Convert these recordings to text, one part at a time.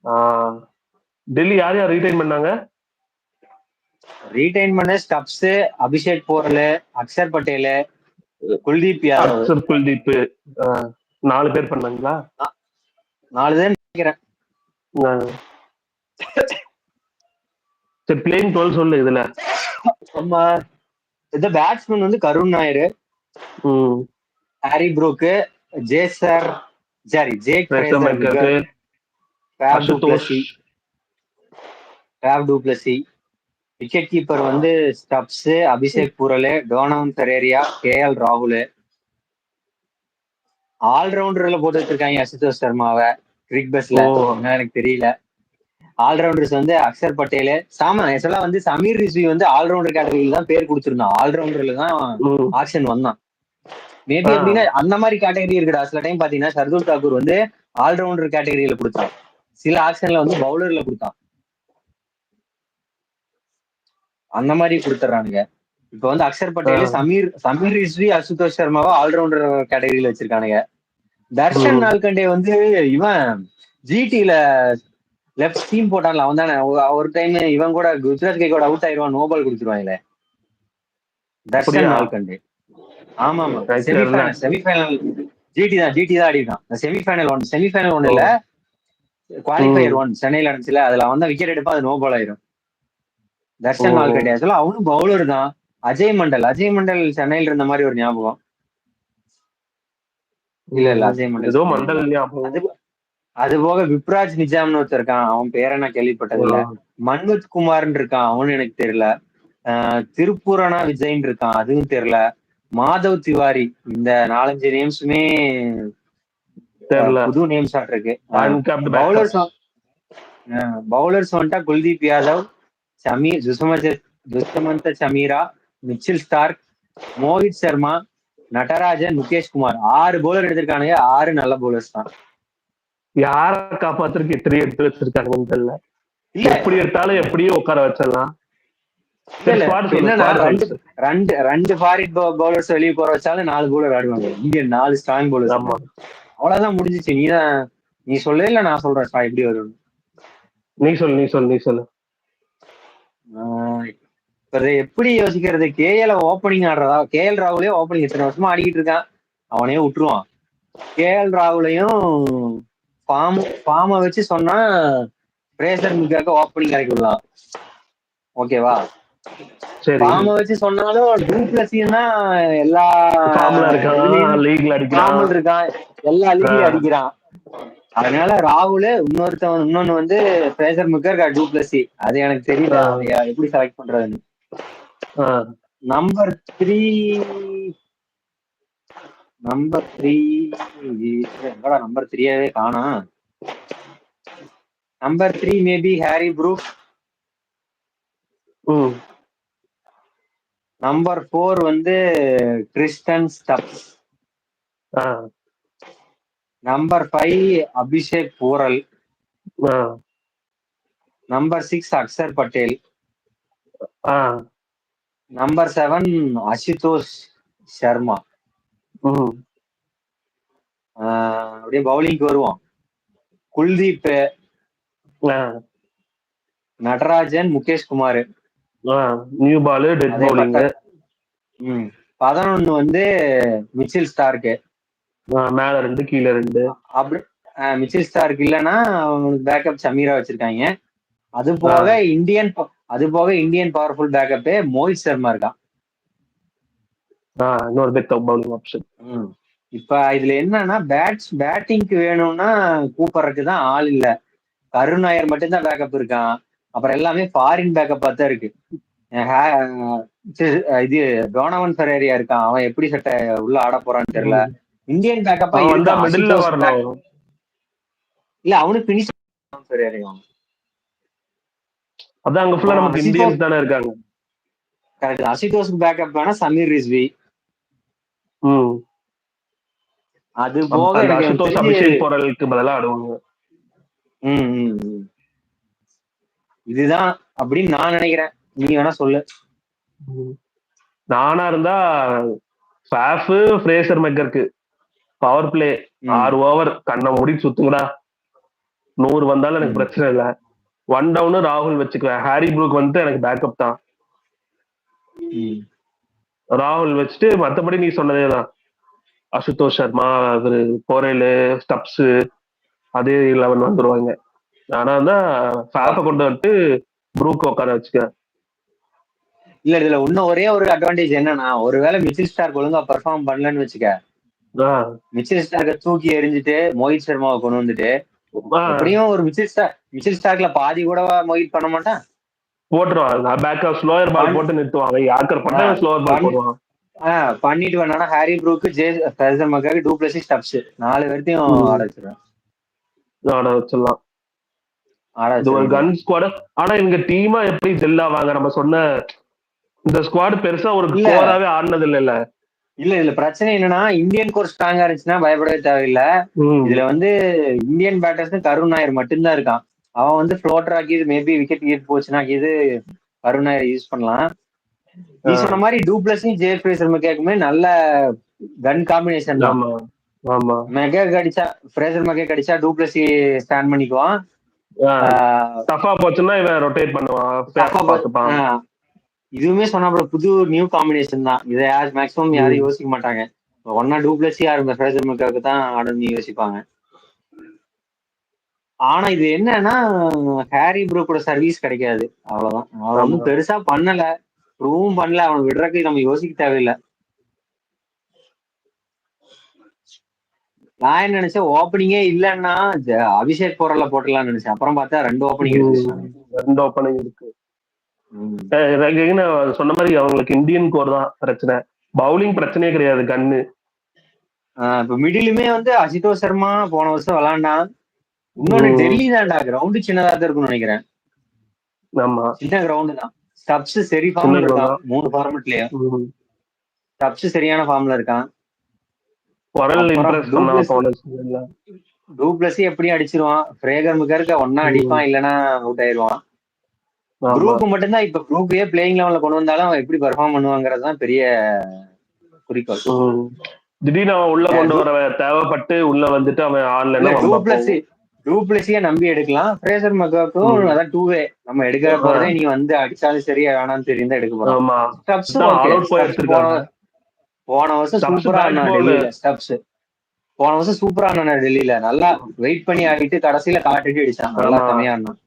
ஆஹ் டெல்லி யார் யார் ரீடைன் பண்ணாங்க? ரீடைன் பண்ண ஸ்டப்ஸ், அபிஷேக் போரல், அக்ஷர் பட்டேல், குல்தீப் யாதவ். அக்ஷர், குல்தீப் 4 பேர் பண்ணாங்களா? 4 தான் நினைக்கிறேன். சரி, பிளேயிங் 12 சொல்லு இதுல. ஆமா, இந்த பேட்ஸ்மேன் வந்து Karun Nair, Harry Brook, Jake Fraser McGurk, Faf du Plessis. Wicket keeper வந்து Stubbs, Abhishek Porel, Donovan Ferreira, KL ராகுல். ஆல்ரவுண்டர்ல போட்டு வச்சிருக்காங்க அசுதோஷ் சர்மாவை கிரிக் பஸ்ல. என்ன எனக்கு தெரியல. ஆல்ரவுண்டர்ஸ் வந்து அக்ஷர் பட்டேல், ஆக்சுவலா வந்து சமீர் ரிஸ்வி வந்து ஆல்ரவுண்டர் கேட்டகரியில தான் பேர் கொடுத்திருந்தான். ஆல்ரவுண்டர்ல தான் ஆக்ஷன் வந்தான். மேபி எப்படின்னா அந்த மாதிரி கேட்டகரி இருக்குடா. சில டைம் பாத்தீங்கன்னா ஷர்துல் தாக்கூர் வந்து ஆல்ரவுண்டர் கேட்டகரியில கொடுத்தான், சில ஆக்ஷன்ல வந்து பவுலர்ல கொடுத்தான். அந்த மாதிரி கொடுத்துறானுங்க. இப்ப வந்து அக்ஷர் பட்டேல், சமீர் ரிஸ்வி, அசுதோஷ் சர்மாவை ஆல்ரவுண்டர் கேட்டகரியில வச்சிருக்கானுங்க. தர்ஷன் நால்கண்டே வந்து இவன் ஜிடில லெப்ட் ஸ்டீம் போட்டான்ல, அவன் தானே ஒரு டைம் இவன் கூட குஜராத் கைக்கோட அவுட் ஆயிடுவான், நோபால் கொடுத்துருவாங்களே தர்ஷன் நால்கண்டே. ஆமா ஆமா, செமிஃபைனல் ஜிடி தான் ஆடிருக்கான். செமிஃபைனல் ஒன் இல்ல, குவாலிஃபயர் 1 சென்னையில நடந்துச்சுல, அதுல அவன் தான் விக்கெட் எடுப்பான், அது நோபால் ஆயிரும். தர்ஷன் நால்கண்டே ஆக்சுவலா அவனும் பவுலர் தான். அஜய் மண்டல் சென்னையில இருந்த மாதிரி ஒரு ஞாபகம். இல்ல அஜய் மண்டல். அது போக விப்ராஜ் நிஜாம்னு ஒருத்தர் இருக்கான், அவன் பேரை நான் கேள்விப்பட்டது இல்ல. மன்வத் குமார்ன்னு இருக்கான், அவனு எனக்கு தெரியல. திருப்பூரணா விஜய்ன்னு இருக்கான், அதுவும் தெரியல. மாதவ் திவாரி, இந்த 4-5 நேம்ஸுமே புது நேம்ஸ் ஆட் இருக்கு. பவுலர்ஸ் வந்துட்டா Kuldeep Yadav, Dushmantha Chameera, Mitchell Starc, Mohit Sharma, Natarajan, Mukesh Kumar. 6 bowler எடுத்திருக்கானுங்க. 6 நல்ல பவுலர்ஸ் தான். யார காப்பாத்துறதுக்கு எத்தனை எடுத்து வச்சிருக்காங்கன்னு தெரியல. எப்படி எடுத்தாலும் எப்படியும் உட்கார வச்சிடலாம். ரெண்டு ஃபாரின் பவுலர்ஸ் வெளியே போற வச்சாலும் 4 பவுலர் ஆடுவாங்க. இங்க 4 ஸ்ட்ராங் பவுலர்ஸ். அவ்வளவுதான், முடிஞ்சிச்சு. நீ சொல்லு இல்ல நான் சொல்றேன் எப்படி வரும். நீ சொல்லு. எப்படி யோசிக்கிறது? கேஎல் ஓப்பனிங் ஆடுறதா? கேஎல் ராகுலே ஓப்பனிங் இத்தனை வருஷமா ஆடிக்கிட்டு இருக்கான், அவனே விட்டுருவான். கேஎல் ராகுலையும் ஃபார்மை வச்சு சொன்னா பிரேசர் மிகாக்க ஓப்பனிங் இறக்கி விடலாம், ஓகேவா? ஃபார்மை வச்சு சொன்னாலும் டூப்ளஸியும் தான் எல்லா லீக்ல இருக்கான், எல்லா லீக்லயும் அடிக்கிறான். அதனால ராகுல், இன்னொன்னு வந்து பிரேசர் மிகர், டூப்ளஸி. அது எனக்கு தெரியல எப்படி செலக்ட் பண்றதுன்னு. நம்பர் 3 எங்கடா நம்பர் 3வே காணா. Number 3 maybe Harry Brook. Number 4 வந்து Kristen Stubbs. Number 5 Abhishek Porel. Number 6 Axar Patel. Number 7 Ashutosh Sharma. அப்படியே பவுலிங்க்கு வருவோம். Kuldeep, Natarajan, Mukesh Kumar. New ball, death bowling. 11 வந்து மிச்சில் ஸ்டார்க்கு, மேல 2 கீழே 2. அப்படி மிச்சில் ஸ்டார்க் இல்லைன்னா அவங்களுக்கு பேக்கப் சமீரா வச்சிருக்காங்க. அது போக Indian powerful backup Mohit Sharma இருக்கான். இப்ப இதுல என்னன்னா பேட்டிங்க்கு வேணும்னா கூப்பிடுறதுக்கு தான் ஆள் இல்ல. கருண் நாயர் மட்டும்தான் பேக்கப் இருக்கான். அப்புறம் எல்லாமே ஃபாரின் பேக்கப் தான் இருக்கு. இது டோனவன் ஃபெரேரா இருக்கான், அவன் எப்படி உள்ள ஆட போறான்னு தெரியல. இந்தியன் பேக்கப்பா இருக்கான். இல்ல அவனுக்கு பினிஷ் அதான் அங்க ஃபுல்லா நமக்கு இந்தியன்ஸ் தானே இருக்காங்க. கரெக்ட். அசுதோஷ்க்கு பேக்கப் வேணா சமீர் ரிஸ்வி. அது போக அசுதோஷ் அபிஷேக் போரலுக்கு பதிலா ஆடுவாங்க. இதுதான் அப்படின்னு நான் நினைக்கிறேன். நீ வேணா சொல்லு. நானா இருந்தா ஃப்ரேசர் மெக்கருக்கு பவர் பிளே 6 ஓவர் கண்ணை மூடி சுத்துங்கடா. 100 வந்தாலும் எனக்கு ம். பிரச்சனை இல்லை. 1 டவுன் ராகுல் வச்சுக்குவேன். ஹாரி ப்ரூக் வந்துட்டு எனக்கு பேக்கப் தான். ம். ராகுல் வச்சுட்டு மத்தபடி நீ சொன்னதேதான். அசுதோஷ் சர்மா, அவரு போரேலு, ஸ்டப்ஸ், அதே 11 வந்துருவாங்க. ஆனா தான் ஃபேஃப கொண்டு வந்துட்டு ப்ரூக் உட்கார வச்சுக்கிறேன். இல்ல இதுல இன்னும் ஒரே ஒரு அட்வான்டேஜ் என்னன்னா, ஒருவேளை மிச்சில் ஸ்டார்க் ஒழுங்கா பெர்ஃபார்ம் பண்ணலன்னு வச்சுக்க, ஆஹ் மிச்சில் ஸ்டார்க்கை தூக்கி எறிஞ்சிட்டு மோஹித் சர்மாவை கொண்டு வந்துட்டு, ஆஹ் எப்படியும் ஒரு மிச்சில் ஸ்டார்க்ல பாதி கூட மோஹித் பண்ண மாட்டான். போட்டுருவான். பேக்கப் ஸ்லோயர் பால் போட்டு நிறுத்துவாங்க. யாக்கர் பண்ணா ஸ்லோயர் பால் போடுவான். பண்ணிட்டு வேணா ஹாரி ப்ரூக்கு, ஃப்ரேசர் மக்காக்கு, டூப்ளசி, ஸ்டப்ஸ் 4 பேர்த்தையும் ஆட வச்சிருவேன். ஆட வச்சிடலாம். ஆட இது ஒரு வச்சிருவேன். கன் ஸ்குவாட். ஆனா இவங்க டீமா எப்படி ஜெல் ஆவாங்க? நம்ம சொன்ன இந்த ஸ்குவாட் பெருசா ஒரு இல்ல கோராவே ஆடினது இல்ல. இல்ல இதுல பிரச்சனை என்னன்னா, இந்தியன் கோர் ஸ்ட்ராங்கா இருந்துச்சுன்னா பயப்படவே தேவையில்லை. இதுல வந்து இந்தியன் பேட்டர்ஸ் கருண் நாயர் மட்டும்தான் இருக்கான். அவன் வந்து ஃப்ளோட்டர் ஆக்கி மேபி விக்கெட் கீட் போச்சுன்னா இது கருண் நாயர் யூஸ் பண்ணலாம். நீ சொன்ன மாதிரி டூப்ளஸும் ஜே ஃப்ரேசர் மெக்காக்குமே நல்ல கன் காம்பினேஷன் தான். ஆமா மெக்கா கடிச்சா ஃப்ரேசர் மெக்கா கடிச்சா டூப்ளஸி ஸ்டாண்ட் பண்ணிக்குவான். டஃபா போச்சுன்னா இவன் ரொட்டேட் பண்ணுவான். இதுவுமே சொன்னா புது நியூ காம்பினேஷன் தான். இதை மேக்ஸிமம் யாரும் யோசிக்க மாட்டாங்க. ஒன்னா டூப்ளஸியா இருந்த ஃப்ரேசர் மெக்காக்கு தான் ஆடணும்னு யோசிப்பாங்க. ஆனா இது என்னன்னா, ஹாரி ப்ரூக்கோட சர்வீஸ் கிடைக்காது. அவ்வளவுதான். அவன் ஒன்றும் பெருசா பண்ணல, ப்ரூவும் பண்ணல. அவன் விடுறதுக்கு நம்ம யோசிக்க தேவையில்லை. நான் என்ன நினைச்சேன், ஓப்பனிங்கே இல்லைன்னா அபிஷேக் போரல போட்டலாம்னு நினைச்சேன். அப்புறம் பார்த்தா 2 ஓப்பனிங் இருக்கு. சொன்ன மாதிரி அவங்களுக்கு இந்தியன் கோர் தான் பிரச்சனை. பவுலிங் பிரச்சனையே கிடையாது. கன்னு இப்ப மிடிலுமே வந்து அசுதோஷ் சர்மா போன வருஷம் விளாண்டான். இன்னொன்னு டெல்லி தான்டா, கிரவுண்டு சின்னதா தான் இருக்கும்னு நினைக்கிறேன். சின்ன கிரவுண்டு தான். ஸ்டப்ஸ் சரி ஃபார்ம்ல இருக்கான். 3 ஃபார்மெட்லயும் ஸ்டப்ஸ் சரியான ஃபார்ம்ல இருக்கான். டூப்ளஸி எப்படியும் அடிச்சிருவான். ஃப்ரேசர் மெக்காக்கு ஒன்னா அடிப்பான், இல்லைன்னா அவுட் ஆயிடுவான். ப்ரூக் மட்டும்தான். இப்ப ப்ரூக்கே பிளேயிங் லெவல்ல கொண்டு வந்தாலும் அவன் எப்படி பெர்ஃபார்ம் பண்ணுவாங்கிறது தான் பெரிய குறிக்கோள். திடீர்னு அவன் உள்ள கொண்டு வர தேவைப்பட்டு உள்ள வந்துட்டு அவன் ஆடல. டூப்ளஸிய நம்பி எடுக்கலாம். ஃப்ரேசர் மெக்காக்கும் அதான் 2 வே. நம்ம எடுக்கிற போறதே நீ வந்து அடிச்சாலும் சரி வேணாலும் சரி தான் எடுக்க போறோம். போன வருஷம் சூப்பரா ஆடினான் டெல்லியில. ஸ்டப்ஸ் போன வருஷம் சூப்பரா ஆடினான் டெல்லியில. நல்லா வெயிட் பண்ணி ஆடிட்டு கடைசியில காட்டுட்டு அடிச்சான். நல்லா செமையா ஆடினான்.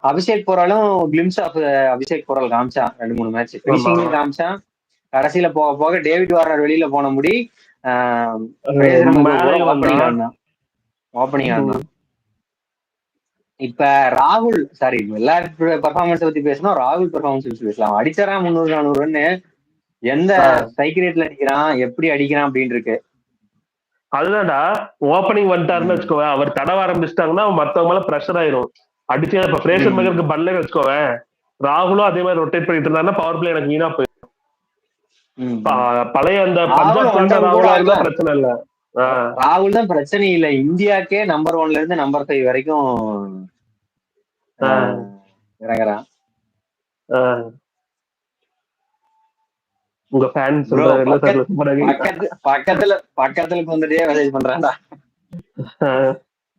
அபிஷேக் போராலும் கிளிம்ஸ் ஆஃப் அபிஷேக் போரால் காமிச்சான். 2-3 மேட்ச் பினிஷிங் காமிச்சான். கடைசியில போக போக டேவிட் வார்னர் வெளியில போன முடி ஓப்பனிங் ஆடினான். இப்ப ராகுல் சாரி எல்லா பெர்ஃபார்மன்ஸ் பத்தி பேசணும். ராகுல் பெர்ஃபார்மன்ஸ் பத்தி பேசலாம். அடிச்சாரா 300-400 ரன்னு. எந்த ஸ்ட்ரைக் ரேட்ல அடிக்கிறான், எப்படி அடிக்கிறான் அப்படின்னு இருக்கு. அதுதான்டா ஓப்பனிங் வந்துட்டாருன்னு வச்சுக்கோவே, அவர் தடவ ஆரம்பிச்சிட்டாங்கன்னா மத்தவங்க மேல பிரஷர் ஆயிரும். அடிச்சு இப்ப ஃப்ரேசர் மெக்கருக்கு பண்ணல வச்சுக்கோவே, ராகுலும் அதே மாதிரி ரொட்டேட் பண்ணிட்டு இருந்தாருன்னா பவர் பிளே எனக்கு வீணா போயிடும். பழைய அந்த பஞ்சாப் பிரச்சனை இல்ல. ராகுல் தான் பிரச்சனை இல்ல. இந்தியாக்கே நம்பர் 1ல இருந்து நம்பர் 5 வரைக்கும் இறங்குறான். உங்க ஃபேன்ஸ் பக்கத்துல வந்துட்டே மெசேஜ் பண்றான்டா.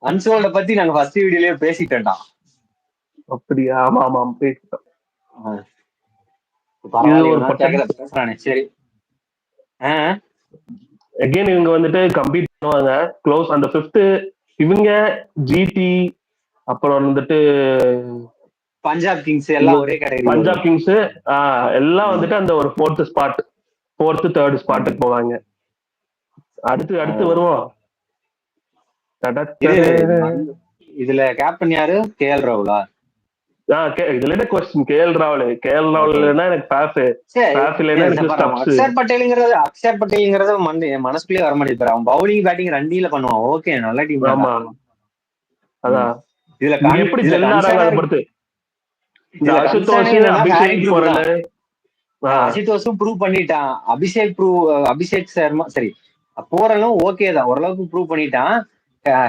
அன்சோல்ட பத்தி நாங்க ஃபர்ஸ்ட் வீடியோலயே பேசிட்டோம்டா. அப்படியா? ஆமா ஆமா பேசிட்டோம். பேசுறானே சரி. அகைன் இவங்க வந்துட்டு கம்பீட் பண்ணுவாங்க க்ளோஸ் அந்த 5th. இவங்க ஜிடி அப்புறம் வந்துட்டு பஞ்சாப் கிங்ஸ் எல்லாம் ஒரே கேட்டகரி. பஞ்சாப் கிங்ஸ் எல்லாம் வந்துட்டு அந்த ஒரு 4th ஸ்பாட் 4th 3rd ஸ்பாட்டுக்கு போவாங்க. அடுத்து வருவோம். இதுல கேப்டன் யாரு? கேஎல் ராகுலா? இதுல என்ன क्वेश्चन? கேஎல் ராகுல். கேஎல் ராகுல்னா எனக்கு பாஃப் இல்லனா எனக்கு ஸ்டப்ஸ். அக்ஷர் பட்டேல்ங்கறது மனசுக்குள்ளே வர மாட்டேங்குது. அவன் பவுலிங் பேட்டிங் ரெண்டில பண்ணுவான். ஓகே நல்ல டீம். ஆமா அதான். இதுல எப்படி ஜெல்லாறாங்க அத பொறுத்து. இந்த அசுதோஷும் ப்ரூவ் பண்ணிட்டான். அபிஷேக் சர்மா சரி போறலும் ஓகே தான், ஓரளவுக்கு ப்ரூவ் பண்ணிட்டான்.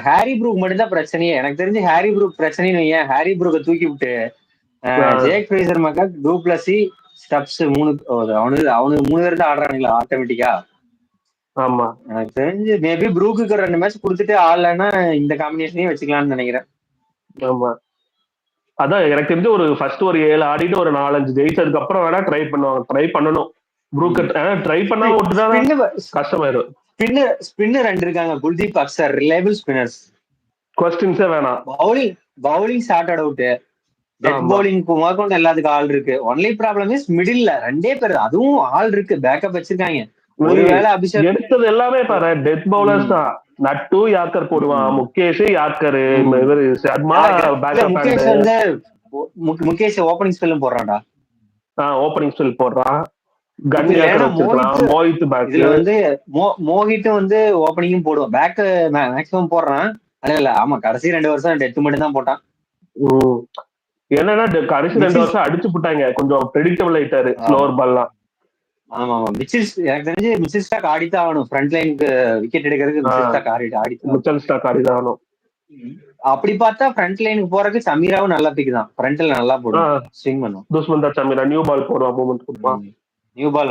ஹாரி ப்ரூக் மட்டும் தான் பிரச்சனையே. எனக்கு தெரிஞ்சு ஹாரி ப்ரூக் பிரச்சனைன்னு ஏன் ஹாரி ப்ரூக்கை தூக்கி விட்டு ஜேக் ஃப்ரேசர் மெக்காக், டூப்ளஸி, ஸ்டப்ஸ் அவனுக்கு 3 பேர் தான் ஆடுறானுங்களா ஆட்டோமேட்டிக்கா. ஆமா எனக்கு தெரிஞ்சு மேபி ப்ரூக்கு 2 மேட்ச் கொடுத்துட்டு ஆடலன்னா இந்த காம்பினேஷனையும் வச்சுக்கலாம்னு நினைக்கிறேன். ஆமா. அதான் எனக்கு தெரிஞ்சு ஒரு ஃபர்ஸ்ட் ஒரு 7 ஆடிட்டு ஒரு 4-5 ஜெயிச்சதுக்கு அப்புறம் வேணா ட்ரை பண்ணுவாங்க. ட்ரை பண்ணணும். ப்ரூக்கர் ட்ரை பண்ணாம விட்டுட்டா கஷ்டமாயிரும். ஸ்பின்னர் 2 இருக்காங்க, குல்தீப், அக்சர், ரிலையபிள் ஸ்பின்னர்ஸ். கொஸ்டின்ஸே வேணாம். பவுலிங் ஷார்ட் அவுட், டெத் ஆமா. பவுலிங் முதற்கொண்டு எல்லாத்துக்கும் ஆள் இருக்கு. ஒன்லி ப்ராப்ளம் இஸ் மிடில் 2 பேர், அதுவும் ஆள் இருக்கு, பேக்கப் வச்சிருக்காங்க. ஒருவேளை அபிஷேக் எடுத்தது எல்லாமே பாரு டெத் பவுலர்ஸ் தான். நட்டு யாக்கர் போடுவான், முகேஷ் யாக்கர், இவரு சர்மா பேக்கப் முகேஷ் வந்து முகேஷ் ஓப்பனிங் ஸ்பெல்லும் போடுறான்டா. ஓப்பனிங் ஸ்பெல் போடுறான். கன் யாக்கர் வச்சிருக்கலாம், மோஹித் பேக். இதுல வந்து மோஹித்தும் வந்து ஓப்பனிங்கும் போடுவான், பேக் மேக்ஸிமம் போடுறான். இல்ல ஆமா, கடைசி 2 வருஷம் டெத் மட்டும் தான் போட்டான். என்னன்னா கடைசி 2 வருஷம் அடிச்சு போட்டாங்க, கொஞ்சம் ப்ரெடிக்டபிள் ஆயிட்டாரு ஸ்லோவர் பால்லாம். ஆமா ஆமா, எனக்கு தெரிஞ்சு மிச்சல் ஸ்டாக் ஆடித்தான் ஆகணும். ஃப்ரண்ட் லைனுக்கு விக்கெட் எடுக்கிறதுக்கு மிச்சல் ஸ்டாக் ஆடிதான் ஆகணும். அப்படி பார்த்தா ஃப்ரண்ட் லைனுக்கு போறதுக்கு சமீராவும் நல்லா பிக் தான். ஃப்ரண்ட்ல நல்லா போடுவான், ஸ்விங் பண்ணுவான். துஷ்மந்தா சமீரா நியூ பால் போடுவான், மூவ்மெண்ட் கொடுப்பான். New ball